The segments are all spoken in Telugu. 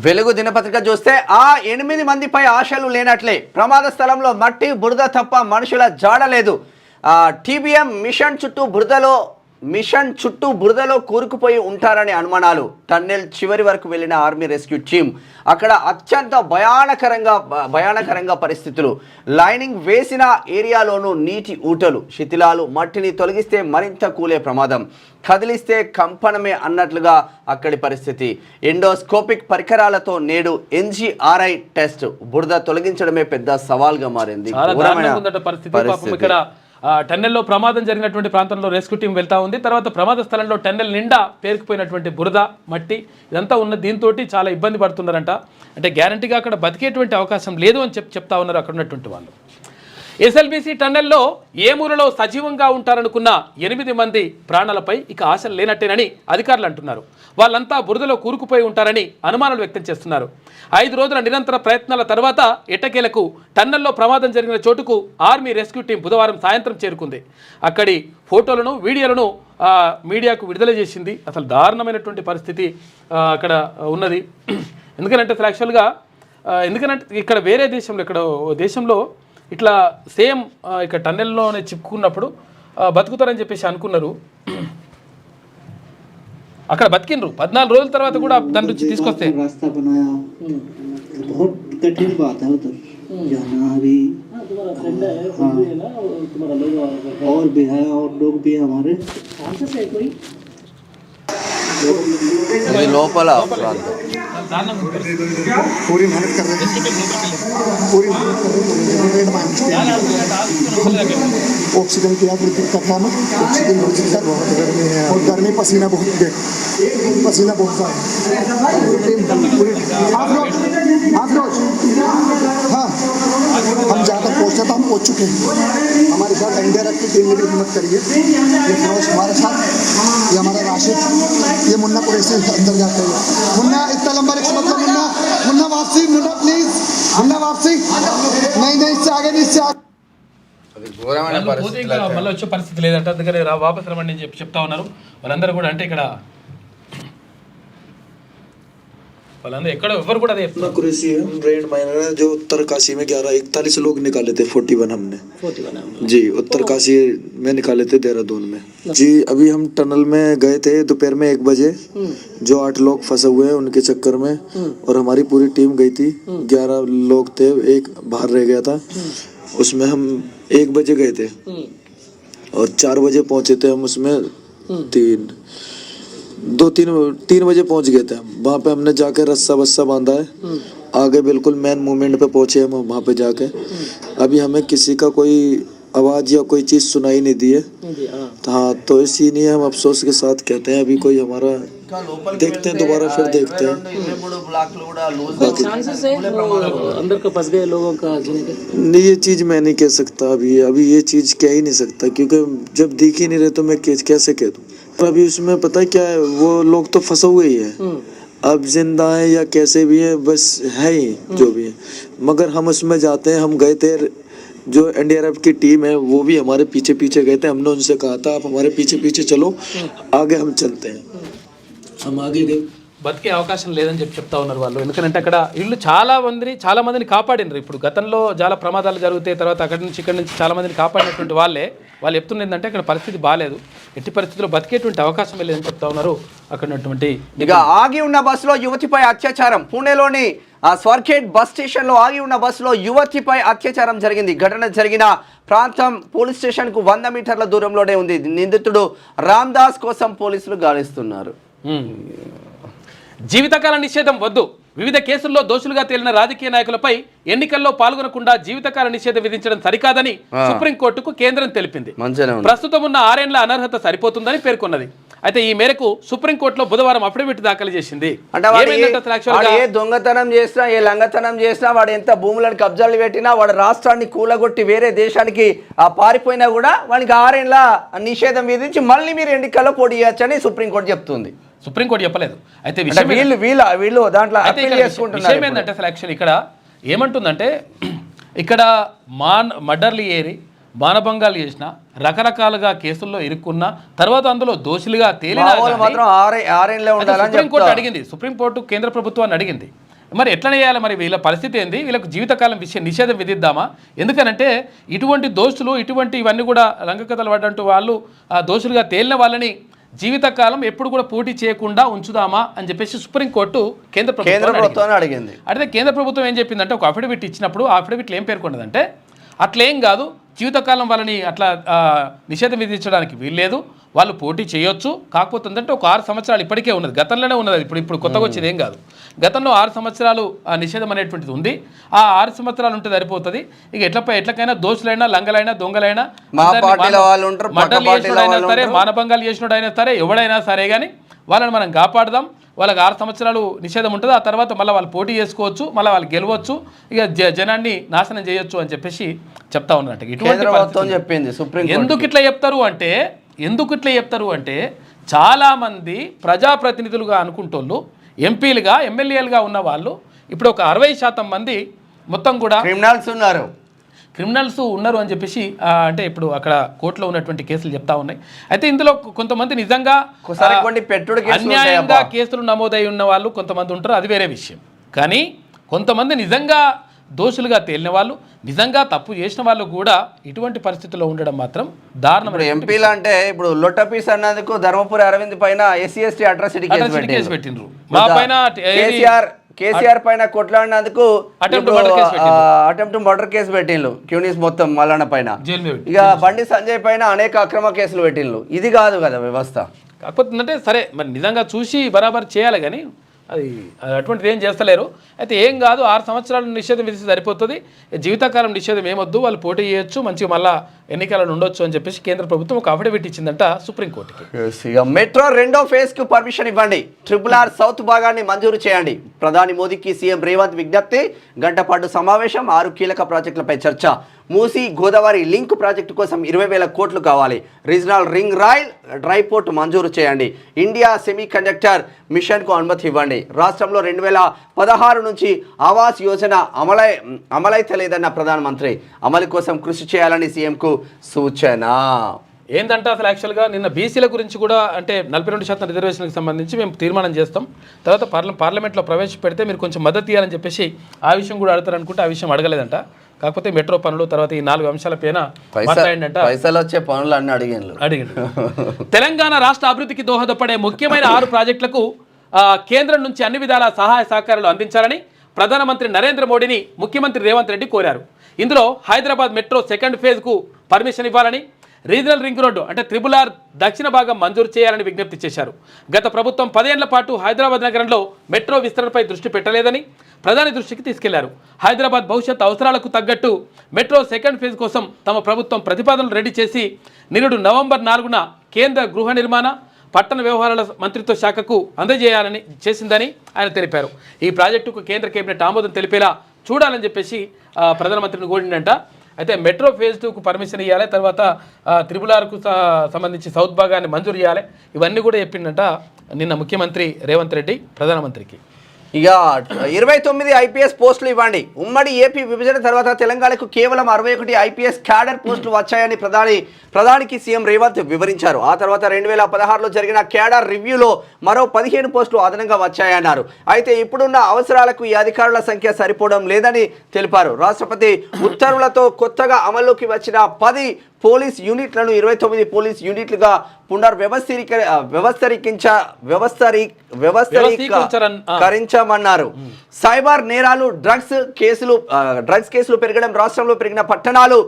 వెలుగు దినపత్రిక చూస్తే ఆ 8 మందిపై ఆశలు లేనట్లే. ప్రమాద స్థలంలో మట్టి బురద తప్ప మనుషుల జాడ లేదు. టీబీఎం మిషన్ చుట్టూ బురదలో కూరుకుపోయి ఉంటారని అనుమానాలు. టన్నెల్ చివరి వరకు వెళ్ళిన ఆర్మీ రెస్క్యూ టీం. అక్కడ అత్యంత భయానకరంగా పరిస్థితులు. లైనింగ్ వేసిన ఏరియాలోనూ నీటి ఊటలు, శిథిలాలు. మట్టిని తొలగిస్తే మరింత కూలే ప్రమాదం, కదిలిస్తే కంపనమే అన్నట్లుగా అక్కడి పరిస్థితి. ఎండోస్కోపిక్ పరికరాలతో నేడు NGRI టెస్ట్. బురద తొలగించడమే పెద్ద సవాల్గా మారింది. టన్నెల్లో ప్రమాదం జరిగినటువంటి ప్రాంతంలో రెస్క్యూ టీం వెళ్తా ఉంది. తర్వాత ప్రమాద స్థలంలో టన్నెల్ నిండా పేరుకుపోయినటువంటి బురద, మట్టి ఇదంతా ఉన్న దీంతో చాలా ఇబ్బంది పడుతున్నారంట. అంటే గ్యారంటీగా అక్కడ బతికేటువంటి అవకాశం లేదు అని చెప్తా ఉన్నారు అక్కడ ఉన్నటువంటి వాళ్ళు. SLBC టన్నెల్లో ఏ మూలలో సజీవంగా ఉంటారనుకున్న 8 మంది ప్రాణాలపై ఇక ఆశలు లేనట్టేనని అధికారులు అంటున్నారు. వాళ్ళంతా బురదలో కూరుకుపోయి ఉంటారని అనుమానాలు వ్యక్తం చేస్తున్నారు. 5 రోజుల నిరంతర ప్రయత్నాల తర్వాత ఎట్టకేలకు టన్నెల్లో ప్రమాదం జరిగిన చోటుకు ఆర్మీ రెస్క్యూ టీం బుధవారం సాయంత్రం చేరుకుంది. అక్కడి ఫోటోలను, వీడియోలను మీడియాకు విడుదల చేసింది. అసలు దారుణమైనటువంటి పరిస్థితి అక్కడ ఉన్నది. ఎందుకంటే అసలు యాక్చువల్గా ఇక్కడ వేరే దేశంలో ఇట్లా సేమ్ ఇక టన్నెల్లోనే చిక్కుకున్నప్పుడు బతుకుతారని చెప్పేసి అనుకున్నారు. అక్కడ బతికినరు 14 రోజుల తర్వాత కూడా దాని నుంచి తీసుకొస్తే లోపల पूरी मेहनत कर रहे हैं। ऑक्सीजन की यहाँ दिक्कत है ना, ऑक्सीजन बहुत दिक्कत, बहुत गर्मी है और गर्मी पसीना बहुत हाँ, हम जहाँ तक पहुँचे तो हम पहुँच चुके हैं। हमारे साथ NDRF की टीम ने भी हिम्मत करी है। ये फिरोज हमारे साथ, ये हमारा राशिद, ये मुन्ना कुरैशी अंदर जाते हैं। मुन्ना इतना लंबा रिक्शा मतलब मुन्ना वापसी, मुन्ना प्लीज, मुन्ना वापसी, नहीं इससे आगे नहीं, इससे आगे। మళ్ళీ వచ్చే పరిస్థితి లేదంట. అందుకని వాపస్ రమ్మని చెప్తా ఉన్నారు వాళ్ళందరూ కూడా. అంటే ఇక్కడ వాళ్ళందరూ ఎక్కడ ఎవరు కూడా అదే कुरैशी है, रेड माइनर है जो उत्तरकाशी में 41 लोग निकाले थे। 41 हमने जी उत्तरकाशी में निकाले थे, देहरादून में जी। अभी हम टनल में गए थे दोपहर में 1 बजे, जो 8 लोग फंसे हुए हैं उनके चक्कर में, और हमारी पूरी टीम गई थी। 11 लोग थे, एक बाहर रह गया था। उसमें हम 1 बजे गए थे और 4 बजे पहुंचे थे हम। उसमें 3 बजे पहुंच गए थे। वहाँ पे हमने जाके रस्सा वस्सा बांधा है, आगे बिल्कुल मेन मूवमेंट पे पहुंचे हम वहाँ पे जाके। अभी हमें किसी का कोई आवाज़ या कोई चीज़ सुनाई नहीं दी है। हाँ, तो इसीलिए हम अफसोस के साथ कहते हैं अभी कोई हमारा देखते हैं, दोबारा फिर देखते हैं। अंदर का फंस गए लोगों का नहीं, ये चीज़ मैं नहीं कह सकता अभी ये चीज़ कह ही नहीं सकता, क्योंकि जब दिख ही नहीं रहे तो मैं कैसे कह दूँ। अभी उसमें पता है क्या है, वो लोग तो फंसे हुए ही है। अब जिंदा है या कैसे भी है, बस है ही जो भी है। मगर हम उसमें जाते हैं, हम गए थे, जो NDRF की टीम है वो भी हमारे पीछे पीछे गए थे। हमने उनसे कहा था आप हमारे पीछे पीछे चलो, आगे हम चलते हैं। हम आगे गए, బతికే అవకాశం లేదని చెప్తా ఉన్నారు వాళ్ళు. ఎందుకంటే అక్కడ ఇల్లు చాలా మందిని కాపాడినారు. ఇప్పుడు గతంలో చాలా ప్రమాదాలు జరుగుతాయి, తర్వాత ఇక్కడ నుంచి చాలా మందిని కాపాడినటువంటి వాళ్ళు చెప్తున్నది ఏంటంటే అక్కడ పరిస్థితి బాగాలేదు, ఎట్టి పరిస్థితుల్లో బతికేటువంటి అవకాశం లేదని చెప్తా ఉన్నారు అక్కడ ఉన్నటువంటి. ఇక ఆగి ఉన్న బస్సులో యువతిపై అత్యాచారం. పూణేలోని స్వర్గేట్ బస్ స్టేషన్లో ఆగి ఉన్న బస్సులో యువతిపై అత్యాచారం జరిగింది. ఘటన జరిగిన ప్రాంతం పోలీస్ స్టేషన్కు 100 మీటర్ల దూరంలోనే ఉంది. నిందితుడు రామ్దాస్ కోసం పోలీసులు గాలిస్తున్నారు. జీవితకాల నిషేధం వద్దు. వివిధ కేసుల్లో దోషులుగా తేలిన రాజకీయ నాయకులపై ఎన్నికల్లో పాల్గొనకుండా జీవితకాల నిషేధం విధించడం సరికాదని సుప్రీంకోర్టుకు కేంద్రం తెలిపింది. ప్రస్తుతం ఉన్న 6 ఏళ్ల అనర్హత సరిపోతుందని పేర్కొన్నది. అయితే ఈ మేరకు సుప్రీంకోర్టులో బుధవారం అఫిడవిట్ దాఖలు చేసింది. ఏ దొంగతనం చేసినా, ఏ లంగతనం చేసినా, వాడు ఎంత భూములను కబ్జాలు పెట్టినా, వాడు రాష్ట్రాన్ని కూలగొట్టి వేరే దేశానికి పారిపోయినా కూడా వానికి 6 ఏళ్ల నిషేధం విధించి మళ్ళీ మీరు ఎన్నికల్లో పోటీ చేయొచ్చని సుప్రీంకోర్టు చెప్తుంది. సుప్రీంకోర్టు చెప్పలేదు. అయితే వీళ్ళు దాంట్లో విషయం ఏంటంటే అసలు యాక్చువల్ ఇక్కడ ఏమంటుందంటే, ఇక్కడ మర్డర్లు ఏరి మానభంగాలు చేసిన, రకరకాలుగా కేసుల్లో ఇరుక్కున్న తర్వాత అందులో దోషులుగా తేలిన సుప్రీంకోర్టు అడిగింది. సుప్రీంకోర్టు కేంద్ర ప్రభుత్వాన్ని అడిగింది, మరి ఎట్లా చేయాలి మరి వీళ్ళ పరిస్థితి ఏంది వీళ్ళకు జీవితకాలం నిషేధం విధిద్దామా ఎందుకనంటే ఇటువంటి దోషులు ఇటువంటి ఇవన్నీ కూడా రంగకథలు పడ్డంటూ వాళ్ళు ఆ దోషులుగా తేలిన వాళ్ళని జీవితకాలం ఎప్పుడు కూడా పోటీ చేయకుండా ఉంచుదామా అని చెప్పేసి సుప్రీంకోర్టు కేంద్ర ప్రభుత్వాన్ని అడిగింది. అడిగితే కేంద్ర ప్రభుత్వం ఏం చెప్పిందంటే ఒక అఫిడవిట్ ఇచ్చినప్పుడు ఆ అఫిడవిట్లో ఏం పేర్కొన్నదంటే అట్లేం కాదు జీవితకాలం వాళ్ళని అట్లా నిషేధం విధించడానికి వీల్లేదు వాళ్ళు పోటీ చేయొచ్చు కాకపోతే ఏంటంటే ఒక 6 సంవత్సరాలు ఇప్పటికే ఉన్నది గతంలోనే ఉన్నది ఇప్పుడు కొత్తగా వచ్చేది ఏం కాదు గతంలో 6 సంవత్సరాలు నిషేధం అనేటువంటిది ఉంది ఆ 6 సంవత్సరాలు ఉంటే సరిపోతుంది ఇక ఎట్లకైనా దోషులైనా లంగలైనా దొంగలైనా మర్డర్లు చేసినోడైనా సరే మానభంగాలు చేసినోడైనా సరే ఎవడైనా సరే కానీ వాళ్ళని మనం కాపాడదాం వాళ్ళకి 6 సంవత్సరాలు నిషేధం ఉంటుంది ఆ తర్వాత మళ్ళీ వాళ్ళు పోటీ చేసుకోవచ్చు మళ్ళీ వాళ్ళు గెలవచ్చు ఇక జనాన్ని నాశనం చేయొచ్చు అని చెప్పేసి చెప్తా ఉన్నట్టు ఇటువంటి చెప్పింది సుప్రీం. ఎందుకు ఇట్లా చెప్తారు అంటే చాలామంది ప్రజాప్రతినిధులుగా అనుకుంటోళ్ళు ఎంపీలుగా ఎమ్మెల్యేలుగా ఉన్న వాళ్ళు ఇప్పుడు ఒక 60% మంది మొత్తం కూడా క్రిమినల్స్ ఉన్నారు అని చెప్పేసి అంటే ఇప్పుడు అక్కడ కోర్టులో ఉన్నటువంటి కేసులు చెప్తా ఉన్నాయి అయితే ఇందులో కొంతమంది నిజంగా అన్యాయంగా కేసులు నమోదై ఉన్న వాళ్ళు కొంతమంది ఉంటారు అది వేరే విషయం కానీ కొంతమంది నిజంగా దోషులుగా తేలిన వాళ్ళు నిజంగా తప్పు చేసిన వాళ్ళు కూడా ఇటువంటి పరిస్థితుల్లో ఉండడం మాత్రం దారుణం. ఎంపీలు అంటే ఇప్పుడు లొట్టపీస్ అన్నందుకు ధర్మపురి అరవింద్ పైన SC/ST అట్రాసిటీ కేసు పెట్టిండ్రు మా పైన కేసీఆర్ పైన కొట్లాడినందుకు అటెంప్ట్ మర్డర్ కేసు పెట్టిండ్రు క్యూనిస్ మొత్తం మల్లన్న పైన ఇక బండి సంజయ్ పైన అనేక అక్రమ కేసులు పెట్టిండ్రు ఇది కాదు కదా వ్యవస్థ కాకపోతే అంటే సరే మరి నిజంగా చూసి బరాబర్ చేయాలి కానీ అది అటువంటిది ఏం చేస్తలేరు అయితే ఏం కాదు 6 సంవత్సరాలు నిషేధం విధిస్తే సరిపోతుంది జీవితకాలం నిషేధం ఏమొద్దు వాళ్ళు పోటీ చేయొచ్చు మంచిగా మళ్ళీ ఎన్నికలను ఉండొచ్చు అని చెప్పేసి కేంద్ర ప్రభుత్వం ఒక అఫిడవిట్ ఇచ్చిందంట సుప్రీంకోర్టుకి. మెట్రో 2వ ఫేజ్కు పర్మిషన్ ఇవ్వండి RRR సౌత్ భాగాన్ని మంజూరు చేయండి ప్రధాని మోదీకి సీఎం రేవంత్ విజ్ఞప్తి గంటపాటు సమావేశం 6 కీలక ప్రాజెక్టులపై చర్చ మూసీ గోదావరి లింక్ ప్రాజెక్టు కోసం 20,000 కోట్లు కావాలి regional ring rail dry port మంజూరు చేయండి ఇండియా సెమీ కండక్టర్ మిషన్కు అనుమతి ఇవ్వండి రాష్ట్రంలో 2016 నుంచి ఆవాస్ యోజన అమలైతలేదన్న ప్రధానమంత్రి అమలు కోసం కృషి చేయాలని సీఎంకు సూచన. ఏంటంటే అసలు యాక్చువల్గా నిన్న బీసీల గురించి కూడా అంటే 42% రిజర్వేషన్కి సంబంధించి మేము తీర్మానం చేస్తాం తర్వాత పార్లమెంట్లో ప్రవేశపెడితే మీరు కొంచెం మద్దతు ఇవ్వాలని చెప్పేసి ఆ విషయం కూడా అడుగుతారు అనుకుంటే ఆ విషయం అడగలేదంట కాకపోతే మెట్రో పనులు తర్వాత ఈ 4 అంశాల పైన పైసలు వచ్చే పనులు అన్నీ అడిగిండు. తెలంగాణ రాష్ట్ర అభివృద్ధికి దోహదపడే ముఖ్యమైన 6 ప్రాజెక్టులకు కేంద్రం నుంచి అన్ని విధాల సహాయ సహకారాలు అందించాలని ప్రధానమంత్రి నరేంద్ర మోడీని ముఖ్యమంత్రి రేవంత్ రెడ్డి కోరారు. ఇందులో హైదరాబాద్ మెట్రో 2nd ఫేజ్కు పర్మిషన్ ఇవ్వాలని రీజనల్ రింగ్ రోడ్డు అంటే RRR దక్షిణ భాగం మంజూరు చేయాలని విజ్ఞప్తి చేశారు. గత ప్రభుత్వం 10 ఏళ్ల పాటు హైదరాబాద్ నగరంలో మెట్రో విస్తరణపై దృష్టి పెట్టలేదని ప్రధాని దృష్టికి తీసుకెళ్లారు. హైదరాబాద్ భవిష్యత్ అవసరాలకు తగ్గట్టు మెట్రో 2nd ఫేజ్ కోసం తమ ప్రభుత్వం ప్రతిపాదనలు రెడీ చేసి నిరుడు నవంబర్ 4న కేంద్ర గృహ నిర్మాణ పట్టణ వ్యవహారాల మంత్రిత్వ శాఖకు అందజేయాలని చేసిందని ఆయన తెలిపారు. ఈ ప్రాజెక్టుకు కేంద్ర కేబినెట్ ఆమోదం తెలిపేలా చూడాలని చెప్పేసి ప్రధానమంత్రిని కోరిందంట. అయితే మెట్రో ఫేజ్ 2కు పర్మిషన్ ఇవ్వాలి తర్వాత RRRకు సంబంధించి సౌత్ భాగాన్ని మంజూరు చేయాలి ఇవన్నీ కూడా చెప్పిందంట నిన్న ముఖ్యమంత్రి రేవంత్ రెడ్డి ప్రధానమంత్రికి. ఇక 29 IPS పోస్టులు ఇవ్వండి ఉమ్మడి ఏపీ విభజన తర్వాత తెలంగాణకు కేవలం 61 IPS క్యాడర్ పోస్టులు వచ్చాయని ప్రధానికి సీఎం రేవంత్ వివరించారు. ఆ తర్వాత 2016లో జరిగిన క్యాడర్ రివ్యూలో మరో 15 పోస్టులు అదనంగా వచ్చాయన్నారు. అయితే ఇప్పుడున్న అవసరాలకు ఈ అధికారుల సంఖ్య సరిపోవడం లేదని తెలిపారు. రాష్ట్రపతి ఉత్తర్వులతో కొత్తగా అమల్లోకి వచ్చిన 10 పోలీస్ యూనిట్లను 29 పోలీస్ యూనిట్లుగా వ్యవస్థీకరించామన్నారు. సైబర్ నేరాలు డ్రగ్స్ కేసులు పెరగడం రాష్ట్రంలో పెరిగిన పట్టణాలు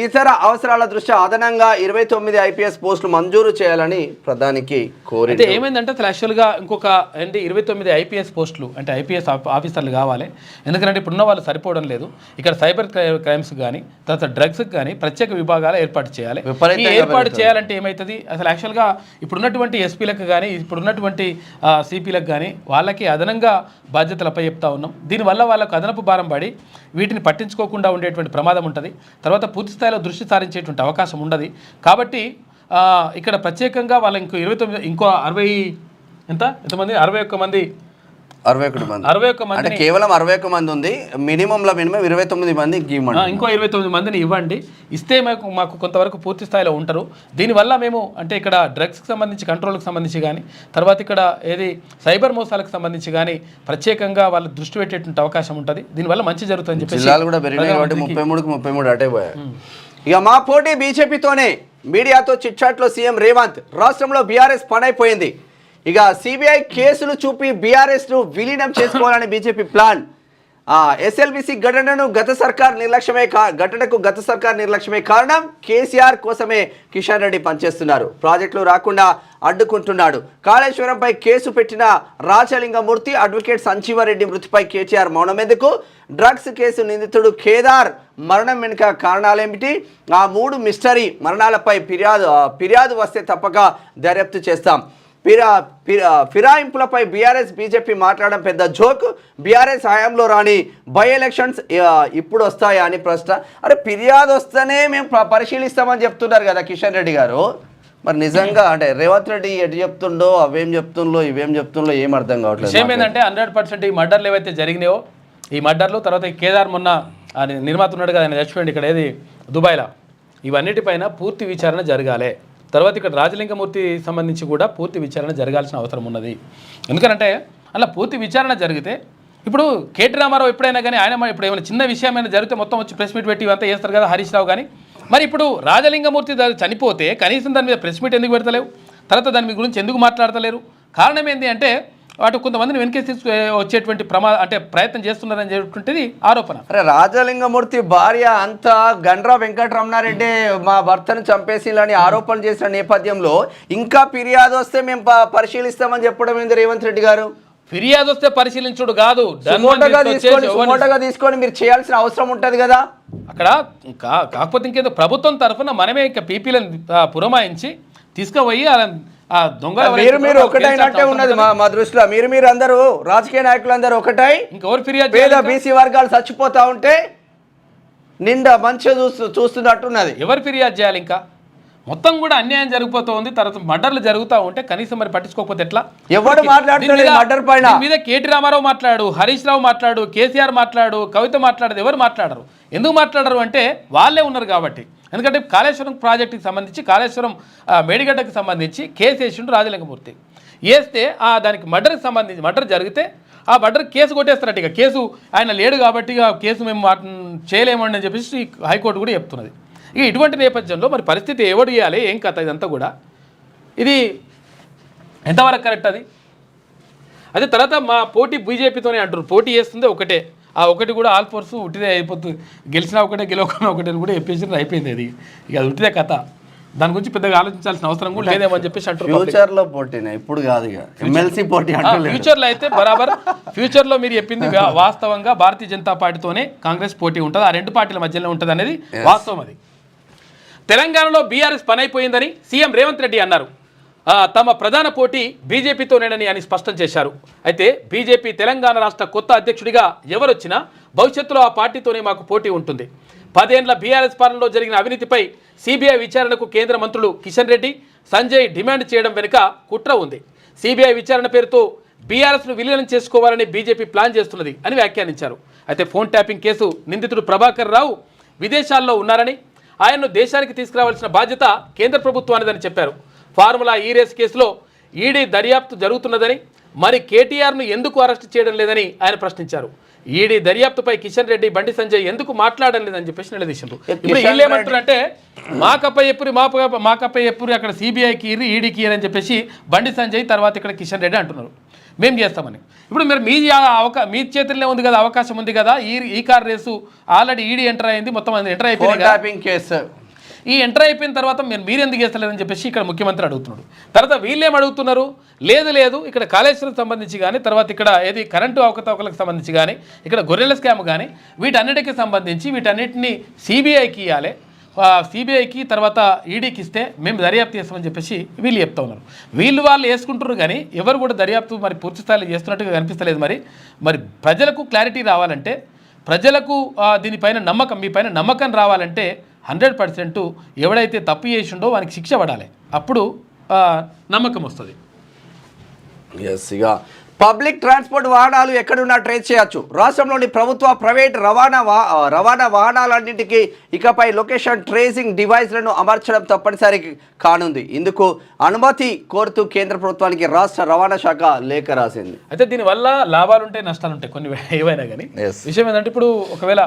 ఇతర అవసరాల దృష్ట్యా అదనంగా 29 IPS పోస్టులు మంజూరు చేయాలని ప్రధానికి కోరింది. అయితే ఏమైందంటే అసలు యాక్చువల్గా ఇంకొక 29 IPS పోస్టులు అంటే IPS ఆఫీసర్లు కావాలి ఎందుకంటే ఇప్పుడున్న వాళ్ళు సరిపోవడం లేదు. ఇక్కడ సైబర్ క్రైమ్స్ కానీ తర్వాత డ్రగ్స్కి కానీ ప్రత్యేక విభాగాలు ఏర్పాటు చేయాలి. ఏర్పాటు చేయాలంటే ఏమవుతుంది అసలు యాక్చువల్గా ఇప్పుడున్నటువంటి ఎస్పీలకు కానీ ఇప్పుడున్నటువంటి సిపిలకు కానీ వాళ్ళకి అదనంగా బాధ్యతలు అప్పచెప్తా ఉన్నాం. దీనివల్ల వాళ్ళకు అదనపు భారం పడి వీటిని పట్టించుకోకుండా ఉండేటువంటి ప్రమాదం ఉంటుంది. తర్వాత పూర్తి స్థాయిలో దృష్టి సారించేటువంటి అవకాశం ఉండదు. కాబట్టి ఇక్కడ ప్రత్యేకంగా వాళ్ళ ఇంకో 29 ఇంకో 60 ఎంతమంది 61 మంది 61 మంది 61 మంది అంటే కేవలం 61 మంది ఉంది, మినిమంలో మినిమం 29 మంది ఇంకో 29 మందిని ఇవ్వండి, ఇస్తే మాకు కొంతవరకు పూర్తి స్థాయిలో ఉంటారు. దీనివల్ల మేము అంటే ఇక్కడ డ్రగ్స్కి సంబంధించి కంట్రోల్కి సంబంధించి కానీ తర్వాత ఇక్కడ ఏది సైబర్ మోసాలకు సంబంధించి కానీ ప్రత్యేకంగా వాళ్ళు దృష్టి పెట్టేటువంటి అవకాశం ఉంటుంది, దీనివల్ల మంచి జరుగుతుందని చెప్పేసి జిల్లాలు కూడా పెరిగినాయి కాబట్టి 33కి 33 అటే పోయాయి. ఇక మా పోటీ బీజేపీతోనే, మీడియాతో చిట్చాట్లో సీఎం రేవంత్, రాష్ట్రంలో బీఆర్ఎస్ పనైపోయింది, ఇక సిబిఐ కేసులు చూపి బీఆర్ఎస్ను విలీనం చేసుకోవాలని బీజేపీ ప్లాన్. ఎస్ఎల్బీసీ ఘటనకు గత సర్కార్ నిర్లక్ష్యమే కారణం, కేసీఆర్ కోసమే కిషన్ రెడ్డి పనిచేస్తున్నారు, ప్రాజెక్టులు రాకుండా అడ్డుకుంటున్నాడు. కాళేశ్వరంపై కేసు పెట్టిన రాజలింగమూర్తి, అడ్వకేట్ సంజీవారెడ్డి మృతిపై కేటీఆర్ మౌనమెందుకు, డ్రగ్స్ కేసు నిందితుడు కేదార్ మరణం వెనుక కారణాలేమిటి, ఆ 3 మిస్టరీ మరణాలపై ఫిర్యాదు వస్తే తప్పక దర్యాప్తు చేస్తాం. ఫిరాయింపులపై బీఆర్ఎస్ బీజేపీ మాట్లాడడం పెద్ద జోక్, బీఆర్ఎస్ హయాంలో రాని బై ఎలక్షన్స్ ఇప్పుడు వస్తాయా అని ప్రశ్న. అరే ఫిర్యాదు వస్తేనే మేము పరిశీలిస్తామని చెప్తున్నారు కదా కిషన్ రెడ్డి గారు, మరి నిజంగా అంటే రేవంత్ రెడ్డి ఎటు చెప్తుండో అవేం చెప్తుండో ఇవేం చెప్తుండో ఏం అర్థం కావట్లేదు. విషయం ఏంటంటే 100% ఈ మర్డర్లు ఏవైతే జరిగినాయో, ఈ మర్డర్లు తర్వాత ఈ కేదార్ మొన్న నిర్మాత ఉన్నాడు కదా ఆయన చచ్చిపోయింది ఇక్కడ ఏది దుబాయ్లో, ఇవన్నిటిపైన పూర్తి విచారణ జరగాలి. తర్వాత ఇక్కడ రాజలింగమూర్తి సంబంధించి కూడా పూర్తి విచారణ జరగాల్సిన అవసరం ఉన్నది. ఎందుకంటే అలా పూర్తి విచారణ జరిగితే ఇప్పుడు కేటీ రామారావు ఎప్పుడైనా కానీ ఆయన ఇప్పుడు ఏమైనా చిన్న విషయమైనా జరిగితే మొత్తం వచ్చి ప్రెస్ మీట్ పెట్టి ఇవంతా చేస్తారు కదా హరీష్ రావు కానీ, మరి ఇప్పుడు రాజలింగమూర్తి చనిపోతే కనీసం దాని మీద ప్రెస్ మీట్ ఎందుకు పెడతలేవు, తర్వాత దాని గురించి ఎందుకు మాట్లాడతలేరు? కారణం ఏంటి అంటే వాటి కొంతమందిని వెనకేసి వచ్చేటువంటి అంటే ప్రయత్నం చేస్తున్నారని చెప్పేటువంటిది ఆరోపణ. అరే రాజలింగమూర్తి భార్య అంతా గండ్రా వెంకటరమణారెడ్డి మా భర్తను చంపేసిలని ఆరోపణలు చేసిన నేపథ్యంలో ఇంకా ఫిర్యాదు వస్తే మేము పరిశీలిస్తామని చెప్పడం ఏంది రేవంత్ రెడ్డి గారు? ఫిర్యాదు వస్తే పరిశీలించుడు కాదు, సుమోటోగా తీసుకొని మీరు చేయాల్సిన అవసరం ఉంటుంది కదా అక్కడ. కాకపోతే ఇంకేదో ప్రభుత్వం తరఫున మనమే ఇక పీపీలను పురమాయించి తీసుకుపోయి మీరు ఒకటైనట్టే ఉన్నది మా దృష్టిలో. మీరు అందరూ రాజకీయ నాయకులు అందరూ ఒకటై ఇంకెవరు ఫిర్యాదు పేద బీసీ వర్గాలు చచ్చిపోతా ఉంటే నిండా మంచిగా చూస్తున్నట్టున్నది. ఎవరు ఫిర్యాదు చేయాలి? ఇంకా మొత్తం కూడా అన్యాయం జరిగిపోతూ ఉంది, తర్వాత మర్డర్లు జరుగుతూ ఉంటే కనీసం మరి పట్టించుకోకపోతే ఎట్లా? ఎవరు మాట్లాడుతున్నారు మర్డర్ పైన? మీద కేటీ రామారావు మాట్లాడు, హరీష్ రావు మాట్లాడు, కేసీఆర్ మాట్లాడు, కవిత మాట్లాడదు, ఎవరు మాట్లాడరు? ఎందుకు మాట్లాడరు అంటే వాళ్ళే ఉన్నారు కాబట్టి. ఎందుకంటే కాళేశ్వరం ప్రాజెక్టుకి సంబంధించి కాళేశ్వరం మేడిగడ్డకి సంబంధించి కేసు వేసిండు రాజలింగమూర్తి, వేస్తే దానికి మర్డర్ జరిగితే ఆ మర్డర్ కేసు కొట్టేస్తారట. ఇక కేసు ఆయన లేడు కాబట్టి ఇక కేసు మేము చేయలేమని చెప్పేసి హైకోర్టు కూడా చెప్తున్నది. ఇక ఇటువంటి నేపథ్యంలో మరి పరిస్థితి ఎవడు చేయాలి, ఏం కథ ఇదంతా కూడా, ఇది ఎంతవరకు కరెక్ట్? అదే తర్వాత మా పోటీ బీజేపీతోనే అంటారు, పోటీ చేస్తుంది ఒకటే, ఆ ఒకటి కూడా ఆల్ ఫోర్స్ ఉట్టిదే అయిపోతుంది, గెలిచినా ఒకటే గెలవకుండా ఒకటే అని కూడా చెప్పేసి అయిపోయింది. అది ఇక అది ఉట్టిదే కథ, దాని గురించి పెద్దగా ఆలోచించాల్సిన అవసరం కూడా లేదేమని చెప్పేసి అంటారు. ఫ్యూచర్లో పోటీనే, ఇప్పుడు కాదు ఇక ఎమ్మెల్సీ పోటీ. ఫ్యూచర్లో అయితే బరాబర్, ఫ్యూచర్లో మీరు చెప్పింది వాస్తవంగా భారతీయ జనతా పార్టీతోనే కాంగ్రెస్ పోటీ ఉంటుంది, ఆ 2 పార్టీల మధ్యలో ఉంటుంది అనేది వాస్తవం. అది తెలంగాణలో బీఆర్ఎస్ పనైపోయిందని సీఎం రేవంత్ రెడ్డి అన్నారు. తమ ప్రధాన పోటీ బీజేపీతోనేనని అని స్పష్టం చేశారు. అయితే బీజేపీ తెలంగాణ రాష్ట్ర కొత్త అధ్యక్షుడిగా ఎవరొచ్చినా భవిష్యత్తులో ఆ పార్టీతోనే మాకు పోటీ ఉంటుంది. 10 ఏళ్ల బీఆర్ఎస్ పాలనలో జరిగిన అవినీతిపై సిబిఐ విచారణకు కేంద్ర మంత్రులు కిషన్ రెడ్డి, సంజయ్ డిమాండ్ చేయడం వెనుక కుట్ర ఉంది. సిబిఐ విచారణ పేరుతో బీఆర్ఎస్ను విలీనం చేసుకోవాలని బీజేపీ ప్లాన్ చేస్తున్నది అని వ్యాఖ్యానించారు. అయితే ఫోన్ ట్యాపింగ్ కేసు నిందితుడు ప్రభాకర్ రావు విదేశాల్లో ఉన్నారని, ఆయన్ను దేశానికి తీసుకురావాల్సిన బాధ్యత కేంద్ర ప్రభుత్వానిదని చెప్పారు. ఫార్ములా ఈ రేస్ కేసులో ఈడీ దర్యాప్తు జరుగుతున్నదని, మరి కేటీఆర్ను ఎందుకు అరెస్ట్ చేయడం లేదని ఆయన ప్రశ్నించారు. ఈడీ దర్యాప్తుపై కిషన్ రెడ్డి, బండి సంజయ్ ఎందుకు మాట్లాడడం లేదని చెప్పేసి నిలదీశారు. ఇప్పుడు వీళ్ళు ఏమంటారంటే మాకపై ఎప్పుడు అక్కడ సిబిఐకి ఈడీకి అని చెప్పేసి బండి సంజయ్ తర్వాత ఇక్కడ కిషన్ రెడ్డి అంటున్నారు మేము చేస్తామని. ఇప్పుడు మీరు మీ చేతుల్లో ఉంది కదా, అవకాశం ఉంది కదా. ఈ car race already ED enter అయింది, మొత్తం ఎంటర్ అయిపోయింది. ఈ ఎంటర్ అయిపోయిన తర్వాత మీరు ఎందుకు చేస్తలేదని చెప్పేసి ఇక్కడ ముఖ్యమంత్రి అడుగుతున్నాడు. తర్వాత వీళ్ళేం అడుగుతున్నారు, లేదు ఇక్కడ కాళేశ్వరం సంబంధించి కానీ, తర్వాత ఇక్కడ ఏది కరెంటు అవకతవకలకు సంబంధించి కానీ, ఇక్కడ గొర్రెల స్కామ్ కానీ, వీటన్నిటికీ సంబంధించి వీటన్నిటిని సిబిఐకి ఇవ్వాలి, సిబిఐకి తర్వాత ఈడీకి ఇస్తే మేము దర్యాప్తు చేస్తామని చెప్పేసి వీళ్ళు చెప్తా ఉన్నారు. వాళ్ళు వేసుకుంటారు కానీ ఎవరు కూడా దర్యాప్తు మరి పూర్తి స్థాయిలో చేస్తున్నట్టుగా కనిపిస్తలేదు. మరి ప్రజలకు క్లారిటీ రావాలంటే, ప్రజలకు దీనిపైన నమ్మకం, మీ పైన నమ్మకం రావాలంటే 100% ఎవడైతే తప్పు చేసిండో వానికి శిక్ష పడాలి, అప్పుడు నమ్మకం వస్తుంది. ఎస్, ఇక పబ్లిక్ ట్రాన్స్పోర్ట్ వాహనాలు ఎక్కడున్నా ట్రేస్ చేయొచ్చు. రాష్ట్రంలోని ప్రభుత్వ ప్రైవేట్ రవాణా వాహనాలన్నింటికీ ఇకపై లొకేషన్ ట్రేసింగ్ డివైస్లను అమర్చడం తప్పనిసరి కానుంది. ఇందుకు అనుమతి కోరుతూ కేంద్ర ప్రభుత్వానికి రాష్ట్ర రవాణా శాఖ లేఖ రాసింది. అయితే దీనివల్ల లాభాలు ఉంటాయి, నష్టాలు ఉంటాయి, కొన్ని ఏవైనా కానీ. విషయం ఏంటంటే ఇప్పుడు ఒకవేళ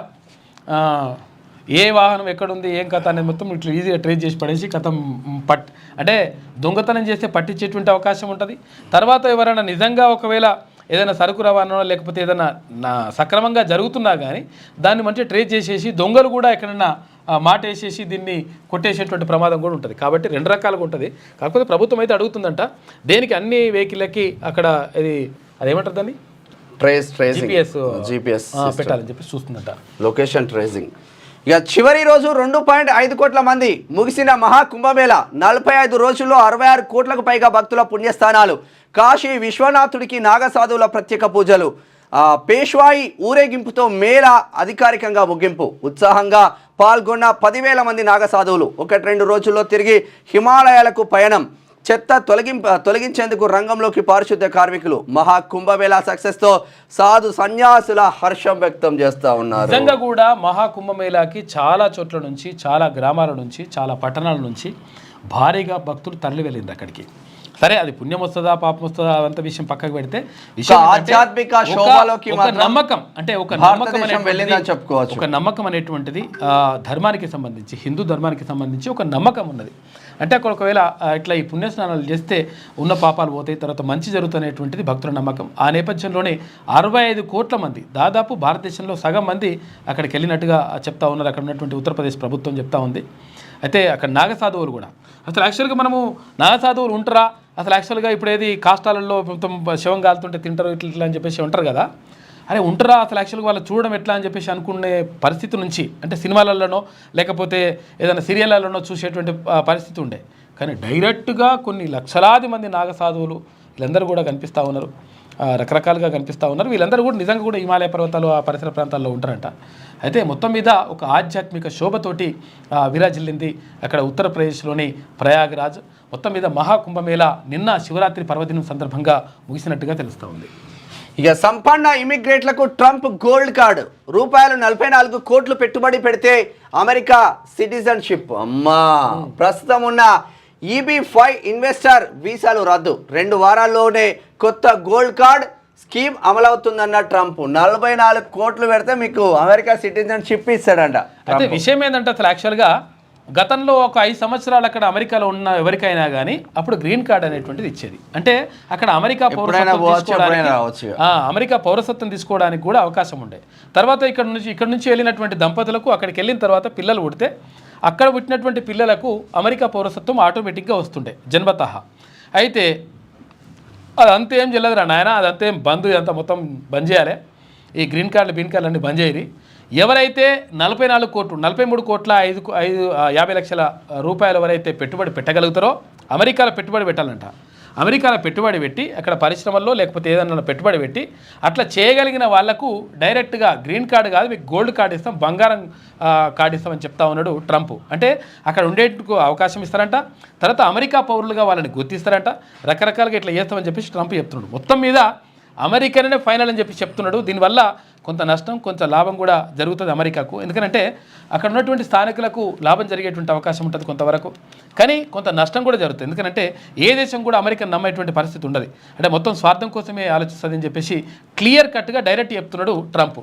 ఏ వాహనం ఎక్కడుంది ఏం కథ అనేది మొత్తం ఇట్లా ఈజీగా ట్రేస్ చేసి పడేసి కథం అంటే దొంగతనం చేస్తే పట్టించేటువంటి అవకాశం ఉంటుంది. తర్వాత ఎవరైనా నిజంగా ఒకవేళ ఏదైనా సరుకు రవాణా లేకపోతే ఏదైనా సక్రమంగా జరుగుతున్నా కానీ దాన్ని మంచిగా ట్రేస్ చేసేసి దొంగలు కూడా ఎక్కడన్నా మాట వేసేసి దీన్ని కొట్టేసేటువంటి ప్రమాదం కూడా ఉంటుంది. కాబట్టి రెండు రకాలుగా ఉంటుంది. కాకపోతే ప్రభుత్వం అయితే అడుగుతుందంట దేనికి అన్ని వెహికల్లకి అక్కడ అదేమంటారు దాన్ని GPS పెట్టాలని చెప్పి చూస్తుందంట, లొకేషన్ ట్రేసింగ్. ఇక చివరి రోజు 2.5 కోట్ల మంది ముగిసిన మహాకుంభమేళ 45 రోజుల్లో 66 కోట్లకు పైగా భక్తుల పుణ్యస్థానాలు. కాశీ విశ్వనాథుడికి నాగసాధువుల ప్రత్యేక పూజలు. పేష్వాయి ఊరేగింపుతో మేళ అధికారికంగా ముగింపు. ఉత్సాహంగా పాల్గొన్న 10,000 మంది నాగసాధువులు 1-2 రోజుల్లో తిరిగి హిమాలయాలకు పయనం. చెత్త తొలగించేందుకు రంగంలోకి పారిశుద్ధ్య కార్మికులు. మహాకుంభమేళ సక్సెస్తో సాధు సన్యాసుల హర్షం వ్యక్తం చేస్తూ ఉన్నారు. నిజంగా కూడా మహాకుంభమేళాకి చాలా చోట్ల నుంచి, చాలా గ్రామాల నుంచి, చాలా పట్టణాల నుంచి భారీగా భక్తులు తరలి వెళ్ళింది అక్కడికి. సరే అది పుణ్యం వస్తుందా పాపం వస్తుందా అదంత విషయం పక్కకు పెడితే ఆధ్యాత్మిక శోభలోకి నమ్మకం అంటే ఒక నమ్మకం అనేటువంటిది ధర్మానికి సంబంధించి, హిందూ ధర్మానికి సంబంధించి ఒక నమ్మకం ఉన్నది. అంటే అక్కడ ఒకవేళ ఇట్లా ఈ పుణ్యస్నానాలు చేస్తే ఉన్న పాపాలు పోతాయి, తర్వాత మంచి జరుగుతున్నటువంటిది భక్తుల నమ్మకం. ఆ నేపథ్యంలోనే 65 కోట్ల మంది, దాదాపు భారతదేశంలో సగం మంది అక్కడికి వెళ్ళినట్టుగా చెప్తా ఉన్నారు. అక్కడ ఉన్నటువంటి ఉత్తరప్రదేశ్ ప్రభుత్వం చెప్తా ఉంది. అయితే అక్కడ నాగసాధువులు కూడా అసలు యాక్చువల్గా మనము నాగసాధువులు ఉంటారా అసలు యాక్చువల్గా ఇప్పుడు ఏది కాష్టాలలో మొత్తం శవం కాలుతుంటే తింటారు ఇట్లా అని చెప్పేసి ఉంటారు కదా, అరే ఉంటారా అసలు యాక్చువల్గా వాళ్ళు చూడడం ఎట్లా అని చెప్పేసి అనుకునే పరిస్థితి నుంచి, అంటే సినిమాలలోనో లేకపోతే ఏదైనా సీరియళ్ళలోనో చూసేటువంటి పరిస్థితి ఉండే. కానీ డైరెక్ట్గా కొన్ని లక్షలాది మంది నాగసాధువులు వీళ్ళందరూ కూడా కనిపిస్తూ ఉన్నారు, రకరకాలుగా కనిపిస్తూ ఉన్నారు. వీళ్ళందరూ కూడా నిజంగా కూడా హిమాలయ పర్వతాలు ఆ పరిసర ప్రాంతాల్లో ఉంటారంట. అయితే మొత్తం మీద ఒక ఆధ్యాత్మిక శోభతోటి విరాజిల్లింది అక్కడ ఉత్తరప్రదేశ్లోని ప్రయాగ్రాజ్. మొత్తం మీద మహాకుంభమేళ నిన్న శివరాత్రి పర్వదినం సందర్భంగా ముగిసినట్టుగా తెలుస్తూ ఉంది. ఇక సంపన్న ఇమిగ్రేట్లకు ట్రంప్ గోల్డ్ కార్డు. రూపాయలు 44 కోట్లు పెట్టుబడి పెడితే అమెరికా సిటిజన్షిప్. అమ్మా, ప్రస్తుతం ఉన్న EB-5 ఇన్వెస్టర్ వీసాలు రద్దు. 2 వారాల్లోనే కొత్త గోల్డ్ కార్డ్ స్కీమ్ అమలవుతుందన్న ట్రంప్. 44 కోట్లు పెడితే మీకు అమెరికా సిటిజన్షిప్ ఇస్తాడంట. అయితే విషయం ఏంటంటే అసలు యాక్చువల్గా గతంలో ఒక 5 సంవత్సరాలు అక్కడ అమెరికాలో ఉన్న ఎవరికైనా కానీ అప్పుడు గ్రీన్ కార్డ్ అనేటువంటిది ఇచ్చేది. అంటే అక్కడ అమెరికా పౌరసత్వం తీసుకోవడానికి కూడా అవకాశం ఉండే. తర్వాత ఇక్కడ నుంచి వెళ్ళినటువంటి దంపతులకు అక్కడికి వెళ్ళిన తర్వాత పిల్లలు పుడితే అక్కడ పుట్టినటువంటి పిల్లలకు అమెరికా పౌరసత్వం ఆటోమేటిక్గా వస్తుండే జన్మతః. అయితే అదంతా ఏం చెల్లదురా నాయన, అదంతా ఏం బంద్, ఇదంతా మొత్తం బంద్ చేయాలి. ఈ గ్రీన్ కార్డులు అన్నీ బంద్ చేయరు. ఎవరైతే 44 కోట్లు 43 కోట్ల 50 లక్షల రూపాయలు ఎవరైతే పెట్టుబడి పెట్టగలుగుతారో అమెరికాలో పెట్టుబడి పెట్టాలంట. అమెరికాలో పెట్టుబడి పెట్టి అక్కడ పరిశ్రమల్లో లేకపోతే ఏదన్నా పెట్టుబడి పెట్టి అట్లా చేయగలిగిన వాళ్లకు డైరెక్ట్గా గ్రీన్ కార్డు కాదు మీకు గోల్డ్ కార్డు ఇస్తాం, బంగారం కార్డు ఇస్తామని చెప్తా ఉన్నాడు ట్రంప్. అంటే అక్కడ ఉండేందుకు అవకాశం ఇస్తారంట, తర్వాత అమెరికా పౌరులుగా వాళ్ళని గుర్తిస్తారంట, రకరకాలుగా ఇట్లా చేస్తామని చెప్పేసి ట్రంప్ చెప్తున్నాడు. మొత్తం మీద అమెరికానే ఫైనల్ అని చెప్పి చెప్తున్నాడు. దీనివల్ల కొంత నష్టం కొంత లాభం కూడా జరుగుతుంది అమెరికాకు. ఎందుకంటే అక్కడ ఉన్నటువంటి స్థానికులకు లాభం జరిగేటువంటి అవకాశం ఉంటుంది కొంతవరకు, కానీ కొంత నష్టం కూడా జరుగుతుంది. ఎందుకంటే ఏ దేశం కూడా అమెరికాను నమ్మేటువంటి పరిస్థితి ఉండదు. అంటే మొత్తం స్వార్థం కోసమే ఆలోచిస్తుంది అని చెప్పేసి క్లియర్ కట్గా డైరెక్ట్ చెప్తున్నాడు ట్రంప్.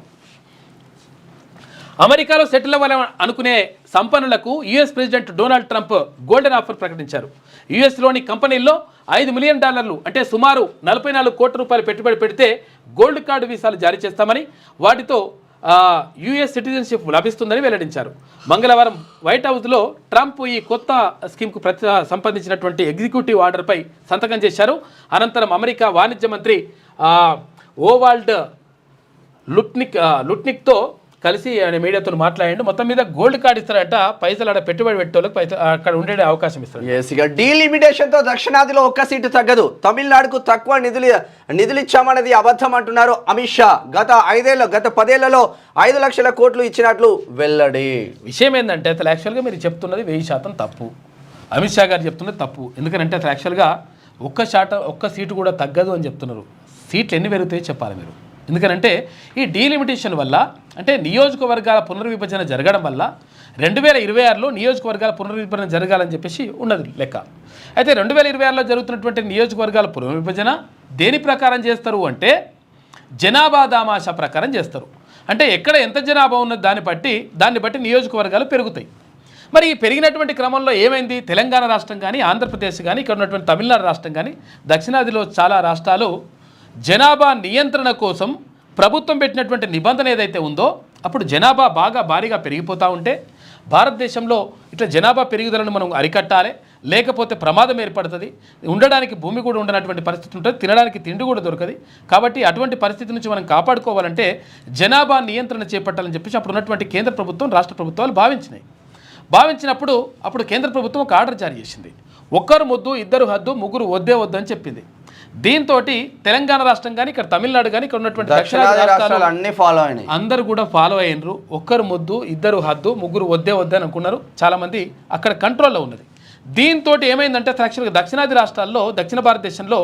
అమెరికాలో సెటిల్ అవ్వాలని అనుకునే సంపన్నులకు US president Donald Trump golden offer ప్రకటించారు. యుఎస్లోని కంపెనీల్లో $5 మిలియన్ అంటే సుమారు 44 కోట్ల రూపాయలు పెట్టుబడి పెడితే గోల్డ్ కార్డు వీసాలు జారీ చేస్తామని, వాటితో యుఎస్ సిటిజన్షిప్ లభిస్తుందని వెల్లడించారు. మంగళవారం వైట్ హౌస్లో ట్రంప్ ఈ కొత్త స్కీమ్కు సంబంధించినటువంటి ఎగ్జిక్యూటివ్ ఆర్డర్పై సంతకం చేశారు. అనంతరం అమెరికా వాణిజ్య మంత్రి ఓవాల్డ్ లుట్నిక్తో కలిసి ఆయన మీడియాతో మాట్లాడాడు. మొత్తం మీద గోల్డ్ కార్డు ఇస్తారంట, పైసలు అక్కడ పెట్టుబడి పెట్టేవాళ్ళకి అక్కడ ఉండే అవకాశం ఇస్తారు. డీలిమిటేషన్తో దక్షిణాదిలో 1 సీటు తగ్గదు. తమిళనాడుకు తక్కువ నిధులు ఇచ్చామన్నది అబద్ధం అంటున్నారు అమిత్ షా. గత 10 ఏళ్లలో 5 లక్షల కోట్లు ఇచ్చినట్లు వెల్లడి. విషయం ఏంటంటే అసలు యాక్చువల్గా మీరు చెప్తున్నది 1000% తప్పు. అమిత్ షా గారు చెప్తున్నది తప్పు. ఎందుకంటే అసలు యాక్చువల్గా 1 సీటు కూడా తగ్గదు అని చెప్తున్నారు. సీట్లు ఎన్ని పెరుగుతాయో చెప్పాలి మీరు. ఎందుకనంటే ఈ డీలిమిటేషన్ వల్ల అంటే నియోజకవర్గాల పునర్విభజన జరగడం వల్ల 2026లో నియోజకవర్గాల పునర్విభజన జరగాలని చెప్పేసి ఉన్నది లెక్క. అయితే 2026లో జరుగుతున్నటువంటి నియోజకవర్గాల పునర్విభజన దేని ప్రకారం చేస్తారు అంటే జనాభా దామాషా ప్రకారం చేస్తారు. అంటే ఎక్కడ ఎంత జనాభా ఉన్నది దాన్ని బట్టి నియోజకవర్గాలు పెరుగుతాయి. మరి ఈ పెరిగినటువంటి క్రమంలో ఏమైంది, తెలంగాణ రాష్ట్రం కానీ ఆంధ్రప్రదేశ్ కానీ ఇక్కడ ఉన్నటువంటి తమిళనాడు రాష్ట్రం కానీ దక్షిణాదిలో చాలా రాష్ట్రాలు జనాభా నియంత్రణ కోసం ప్రభుత్వం పెట్టినటువంటి నిబంధన ఏదైతే ఉందో అప్పుడు జనాభా బాగా భారీగా పెరిగిపోతూ ఉంటే భారతదేశంలో ఇట్లా జనాభా పెరుగుదలను మనం అరికట్టాలి, లేకపోతే ప్రమాదం ఏర్పడుతుంది, ఉండడానికి భూమి కూడా ఉండనటువంటి పరిస్థితి ఉంటుంది, తినడానికి తిండి కూడా దొరకదు. కాబట్టి అటువంటి పరిస్థితి నుంచి మనం కాపాడుకోవాలంటే జనాభా నియంత్రణ చేపట్టాలని చెప్పేసి అప్పుడు ఉన్నటువంటి కేంద్ర ప్రభుత్వం రాష్ట్ర ప్రభుత్వాలు భావించినప్పుడు అప్పుడు కేంద్ర ప్రభుత్వం ఒక ఆర్డర్ జారీ చేసింది. ఒక్కరు ముద్దు ఇద్దరు హద్దు ముగ్గురు వద్దే వద్దు అని చెప్పింది. దీంతో తెలంగాణ రాష్ట్రం కానీ ఇక్కడ తమిళనాడు కానీ ఇక్కడ ఉన్నటువంటి దక్షిణాది రాష్ట్రాలు అన్ని ఫాలో అయినాయి, అందరూ కూడా ఫాలో అయినరు. ఒక్కరు ముద్దు ఇద్దరు హద్దు ముగ్గురు వద్దే వద్దు అని అనుకున్నారు. చాలామంది అక్కడ కంట్రోల్లో ఉన్నది. దీంతో ఏమైందంటే దక్షిణాది రాష్ట్రాల్లో దక్షిణ భారతదేశంలో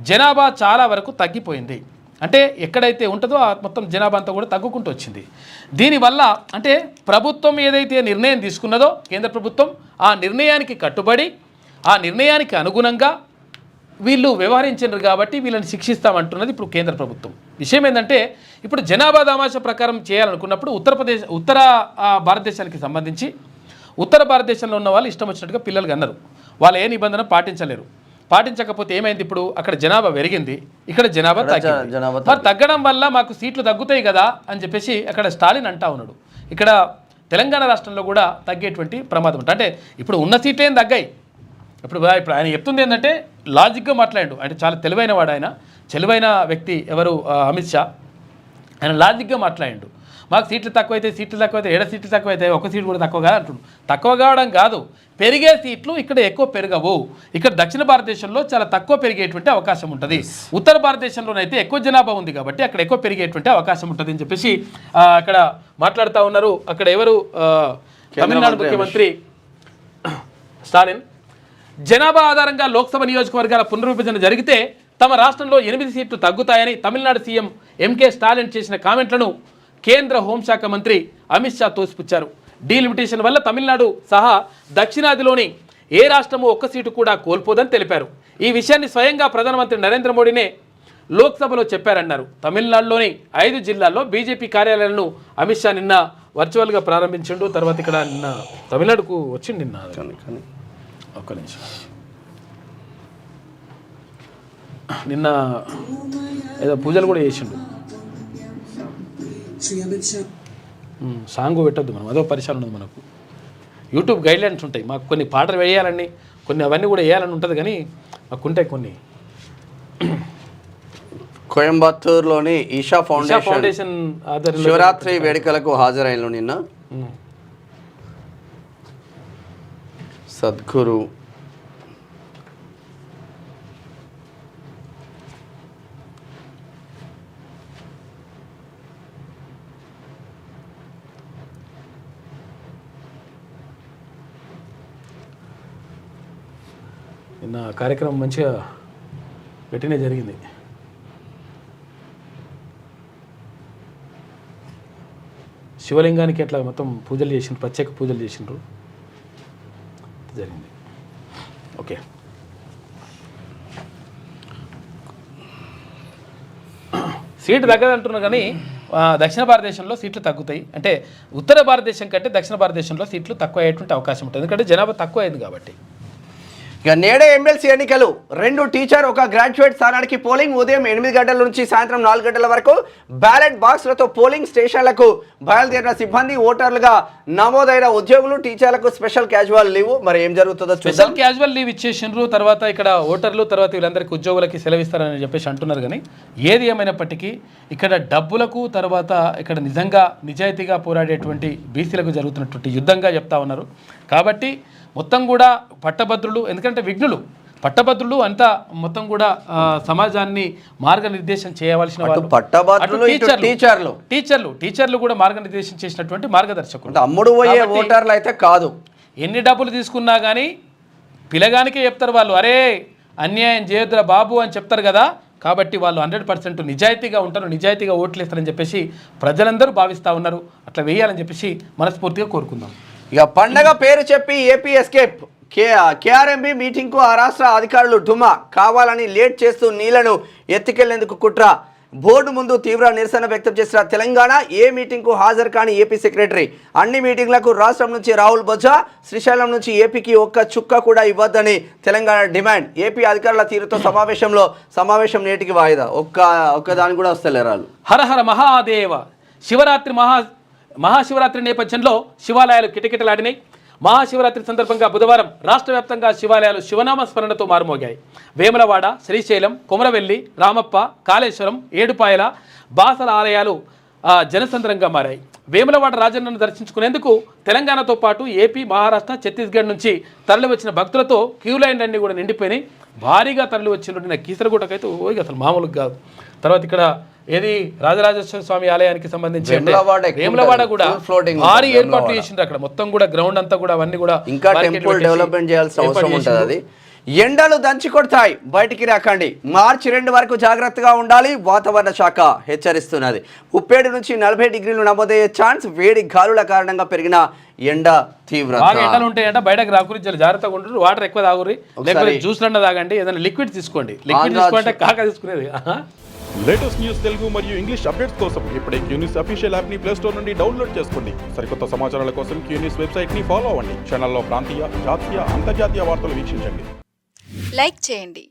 జనాభా చాలా వరకు తగ్గిపోయింది. అంటే ఎక్కడైతే ఉంటుందో ఆ మొత్తం జనాభా అంతా కూడా తగ్గుకుంటూ వచ్చింది. దీనివల్ల అంటే ప్రభుత్వం ఏదైతే నిర్ణయం తీసుకున్నదో కేంద్ర ప్రభుత్వం ఆ నిర్ణయానికి కట్టుబడి ఆ నిర్ణయానికి అనుగుణంగా వీళ్ళు వ్యవహరించారు కాబట్టి వీళ్ళని శిక్షిస్తామంటున్నది ఇప్పుడు కేంద్ర ప్రభుత్వం. విషయం ఏంటంటే ఇప్పుడు జనాభా దామాషా ప్రకారం చేయాలనుకున్నప్పుడు ఉత్తర భారతదేశానికి సంబంధించి ఉత్తర భారతదేశంలో ఉన్న వాళ్ళు ఇష్టం వచ్చినట్టుగా పిల్లలు అన్నారు. వాళ్ళు ఏ నిబంధన పాటించకపోతే ఏమైంది, ఇప్పుడు అక్కడ జనాభా పెరిగింది, ఇక్కడ జనాభా తగ్గింది. మరి తగ్గడం వల్ల మాకు సీట్లు తగ్గుతాయి కదా అని చెప్పేసి అక్కడ స్టాలిన్ అంటా ఉన్నాడు. ఇక్కడ తెలంగాణ రాష్ట్రంలో కూడా తగ్గేటువంటి ప్రమాదం ఉంటుంది. అంటే ఇప్పుడు ఉన్న సీట్లు ఏం తగ్గాయి. ఇప్పుడు ఆయన చెప్తుంది ఏంటంటే లాజిక్గా మాట్లాడాడు. అంటే చాలా తెలివైన వ్యక్తి ఎవరు అమిత్ షా. ఆయన లాజిక్గా మాట్లాడాడు. మాకు సీట్లు తక్కువైతే 7 సీట్లు తక్కువైతే ఒక సీటు కూడా తక్కువ కాదు అంటున్నాడు. తక్కువ కావడం కాదు, పెరిగే సీట్లు ఇక్కడ ఎక్కువ పెరగవు. ఇక్కడ దక్షిణ భారతదేశంలో చాలా తక్కువ పెరిగేటువంటి అవకాశం ఉంటుంది. ఉత్తర భారతదేశంలోనైతే ఎక్కువ జనాభా ఉంది కాబట్టి అక్కడ ఎక్కువ పెరిగేటువంటి అవకాశం ఉంటుంది అని చెప్పేసి అక్కడ మాట్లాడుతూ ఉన్నారు. అక్కడ ఎవరు తమిళనాడు ముఖ్యమంత్రి స్టాలిన్ జనాభా ఆధారంగా లోక్సభ నియోజకవర్గాల పునర్విభజన జరిగితే తమ రాష్ట్రంలో 8 సీట్లు తగ్గుతాయని తమిళనాడు సీఎం ఎంకే స్టాలిన్ చేసిన కామెంట్లను కేంద్ర హోంశాఖ మంత్రి అమిత్ షా తోసిపుచ్చారు. డీలిమిటేషన్ వల్ల తమిళనాడు సహా దక్షిణాదిలోని ఏ రాష్ట్రమూ ఒక్క సీటు కూడా కోల్పోదని తెలిపారు. ఈ విషయాన్ని స్వయంగా ప్రధానమంత్రి నరేంద్ర మోడీనే లోక్సభలో చెప్పారన్నారు. తమిళనాడులోని 5 జిల్లాల్లో బీజేపీ కార్యాలయాలను అమిత్ షా నిన్న వర్చువల్గా ప్రారంభించిండు. తర్వాత ఇక్కడ నిన్న తమిళనాడుకు వచ్చిండు. ఒక్క నిమిషం, నిన్న ఏదో పూజలు కూడా చేసిండు. సాంగ్ పెట్టద్దు మనం, అదో పరిచయం ఉన్నది మనకు. యూట్యూబ్ గైడ్లైన్స్ ఉంటాయి మాకు, కొన్ని పాటలు వేయాలని కొన్ని అవన్నీ కూడా వేయాలని ఉంటుంది కానీ మాకుంటాయి కొన్ని. కోయంబత్తూరులోని ఈషా ఫౌండేషన్ శివరాత్రి వేడుకలకు హాజరైన నిన్న సద్గురు నిన్న కార్యక్రమం మంచిగా పెట్టినే జరిగింది. శివలింగానికి అట్లా మొత్తం పూజలు చేసిండ్రు, ప్రత్యేక పూజలు చేసిండ్రు, జరిగింది. ఓకే, సీటు తగ్గదంటున్నారు కానీ దక్షిణ భారతదేశంలో సీట్లు తగ్గుతాయి. అంటే ఉత్తర భారతదేశం కంటే దక్షిణ భారతదేశంలో సీట్లు తక్కువ అయ్యేటువంటి అవకాశం ఉంటుంది, ఎందుకంటే జనాభా తక్కువ అయింది కాబట్టి. ఇక నేడే ఎమ్మెల్సీ ఎన్నికలు 2 టీచర్ 1 గ్రాడ్యుయేట్ స్థానానికి పోలింగ్ ఉదయం 8 గంటల నుంచి సాయంత్రం 4 గంటల వరకు బ్యాలెట్ బాక్స్లతో పోలింగ్ స్టేషన్లకు బయలుదేరిన సిబ్బంది, ఓటర్లుగా నమోదైన ఉద్యోగులు, టీచర్లకు స్పెషల్ క్యాజువల్ లీవ్. మరి ఏం జరుగుతుందో స్పెషల్ క్యాజువల్ లీవ్ ఇచ్చేసిండ్రు. తర్వాత ఇక్కడ ఓటర్లు, తర్వాత వీళ్ళందరికీ ఉద్యోగులకి సెలవిస్తారని చెప్పేసి అంటున్నారు. కానీ ఏది ఏమైనప్పటికీ ఇక్కడ డబ్బులకు తర్వాత ఇక్కడ నిజాయితీగా పోరాడేటువంటి బీసీలకు జరుగుతున్నటువంటి యుద్ధంగా చెప్తా ఉన్నారు. కాబట్టి మొత్తం కూడా పట్టభద్రులు, ఎందుకంటే విఘ్నులు పట్టభద్రులు అంతా మొత్తం కూడా సమాజాన్ని మార్గనిర్దేశం చేయవలసిన వాళ్ళు. టీచర్లు కూడా మార్గనిర్దేశం చేసినటువంటి మార్గదర్శకులు. అమ్ముడు పోయే ఓటర్లు అయితే కాదు. ఎన్ని డబ్బులు తీసుకున్నా కానీ పిల్లగానికే చెప్తారు వాళ్ళు, అరే అన్యాయం చేయొద్దురా బాబు అని చెప్తారు కదా. కాబట్టి వాళ్ళు 100% నిజాయితీగా ఉంటారు, నిజాయితీగా ఓట్లు వేస్తారని చెప్పేసి ప్రజలందరూ భావిస్తూ ఉన్నారు. అట్లా వేయాలని చెప్పేసి మనస్ఫూర్తిగా కోరుకుందాం. ఇక పండగ పేరు చెప్పి ఏపీ ఎస్కేప్ కేఆర్ఎంబీ మీటింగ్కు ఆ రాష్ట్ర అధికారులు డుమా కావాలని లేట్ చేస్తూ నీళ్లను ఎత్తుకెళ్లేందుకు కుట్ర. బోర్డు ముందు తీవ్ర నిరసన వ్యక్తం చేసిన తెలంగాణ ఏ మీటింగ్కు హాజరు కాని ఏపీ సెక్రటరీ. అన్ని మీటింగ్లకు రాష్ట్రం నుంచి రాహుల్ బొజ్జా, శ్రీశైలం నుంచి ఏపీకి ఒక్క చుక్క కూడా ఇవ్వద్దని తెలంగాణ డిమాండ్. ఏపీ అధికారుల తీరుతో సమావేశం నేటికి వాయిదా. ఒక్క దాని కూడా వస్తలేరాలు. హరహర మహాదేవ. మహాశివరాత్రి నేపథ్యంలో శివాలయాలు కిటకిటలాడినాయి. మహాశివరాత్రి సందర్భంగా బుధవారం రాష్ట్ర వ్యాప్తంగా శివాలయాలు శివనామ స్మరణతో మారుమోగాయి. వేములవాడ, శ్రీశైలం, కొమరవెల్లి, రామప్ప, కాళేశ్వరం, ఏడుపాయల, బాసల ఆలయాలు జనసంద్రంగా మారాయి. వేములవాడ రాజన్నను దర్శించుకునేందుకు తెలంగాణతో పాటు ఏపీ, మహారాష్ట్ర, ఛత్తీస్గఢ్ నుంచి తరలి వచ్చిన భక్తులతో క్యూ లైన్లన్నీ కూడా నిండిపోయినాయి. భారీగా తరలి వచ్చిన కీసరగుట్టకైతే అసలు మామూలుగా కాదు. తర్వాత ఇక్కడ ఏది రాజరాజేశ్వర స్వామి ఆలయానికి సంబంధించి వేములవాడ కూడా భారీ ఏర్పాట్లు చేసిండ్రు. అక్కడ మొత్తం కూడా గ్రౌండ్ అంతా కూడా అవన్నీ కూడా ఇంకా టెంపుల్ డెవలప్మెంట్ చేయాల్సిన అవసరం ఉంటుంది. అది ఎండలు దంచి కొడతాయి, బయటికి రాకండి. మార్చి 2 వరకు జాగ్రత్తగా ఉండాలి, వాతావరణ శాఖ హెచ్చరిస్తున్నది. 37 నుంచి 40 డిగ్రీలు నమోదయ్యే ఛాన్స్. వేడి గాలుల కారణంగా పెరిగిన ఎండ తీవ్రత. బాగా ఎండలు ఉంటాయంట, బయటకు రాకురి, జాగ్రత్తగా ఉంటారు. వాటర్ ఎక్కువ తాగురి, లేకపోతే జ్యూస్ అన్న తాగండి, ఏదైనా లిక్విడ్ తీసుకోండి. లిక్విడ్ తీసుకుంటే కాక తీసుకునేది. లేటెస్ట్ న్యూస్ తెలుగు మరియు ఇంగ్లీష్ అప్డేట్స్ కోసం ఇప్పుడే క్యూన్యూస్ అఫీషియల్ యాప్ ని ప్లే స్టోర్ నుండి డౌన్లోడ్ చేసుకోండి. సరికొత్త సమాచారాల కోసం క్యూన్యూస్ వెబ్సైట్ ని ఫాలో అవ్వండి. ఛానల్లో ప్రాంతీయ, జాతీయ, అంతర్జాతీయ వార్తలు వీక్షించండి. లైక్ చేయండి.